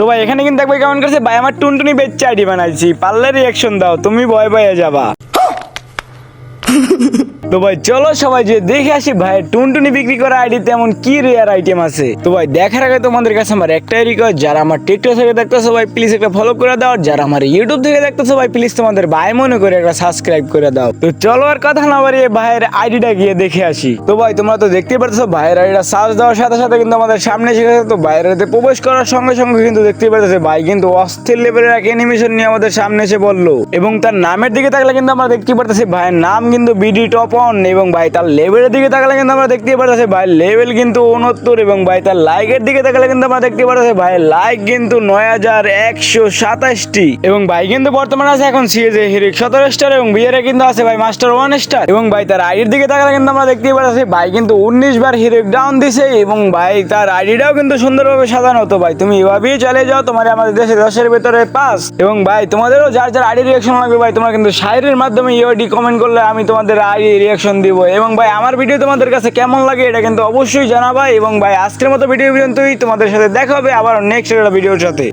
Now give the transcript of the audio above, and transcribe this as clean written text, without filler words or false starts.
তো ভাই এখানে কিন্তু একবার কেমন করছে ভাই আমার টুনটুনি বেচ্চা আইডি বানাইছি, পারলে রিয়াকশন দাও, তুমি ভয় ভয়ে যাবা। তো ভাই চলো সবাই যে দেখে আসি ভাই টুনটুনি বিক্রি করা আইডিতে এমন কি রেয়ার আইটেম আছে। তো ভাই দেখার আগে তোমাদের কাছে আমার একটাই রিকোয়েস্ট, যারা আমার টিকটক থেকে দেখতেছো ভাই প্লিজ একটা ফলো করে দাও, যারা আমার ইউটিউব থেকে দেখতেছো ভাই প্লিজ তোমাদের ভাই মনে করে একটা সাবস্ক্রাইব করে দাও। তো চলো আর কথা না বাড়িয়ে ভাইয়ের আইডিটা গিয়ে দেখে আসি। তো ভাই তোমরা তো দেখতেই পারতেছো ভাইয়ের আইডিটা সার্চ দেওয়ার সাথে সাথে কিন্তু আমাদের সামনে এসে গেছে। তো বাইরেতে প্রবেশ করার সঙ্গে সঙ্গে কিন্তু দেখতেই পারতেছে ভাই কিন্তু অস্থির লেভেলের এক অ্যানিমেশন নিয়ে আমাদের সামনে এসে বললো, এবং তার নামের দিকে তাকলে কিন্তু আমরা দেখতে পারতেছি ভাইয়ের নাম কিন্তু বিডি টপ অন, এবং ভাই তার লেভেলের দিকে তাকালে কিন্তু আমরা দেখতে পারতেছি ভাই লেভেল কিন্তু 69, এবং ভাই তার লাইকের দিকে তাকালে কিন্তু আমরা দেখতে পারতেছি ভাই লাইক কিন্তু 9127টি, এবং ভাই কিন্তু বর্তমানে আছে এখন সিএজে হিরিক 17 স্টার, এবং বিয়ারে কিন্তু আছে ভাই মাস্টার 1 স্টার, এবং ভাই তার আইডির দিকে তাকালে কিন্তু আমরা দেখতে পারতেছি ভাই কিন্তু 19 বার হিরিক ডাউন দিছে, এবং ভাই তার আইডিটাও কিন্তু সুন্দরভাবে সাজানো। তো ভাই তুমি এভাবেই চলে যাও, তোমার আমাদের দেশে 10-এর ভেতরে 5, এবং ভাই তোমাদেরও যার যার আইডি রিয়াকশন লাগবে ভাই তোমরা কিন্তু শায়রির মাধ্যমে ইওডি কমেন্ট করলে আমি তোমাদের আইডি রিয়াকশন দিব। এবং ভাই আমার ভিডিও তোমাদের কাছে কেমন লাগে এটা কিন্তু অবশ্যই জানাবা। এবং ভাই আজকের মতো ভিডিও পর্যন্তই, তোমাদের সাথে দেখা হবে আবার নেক্সট একটা ভিডিওর সাথে।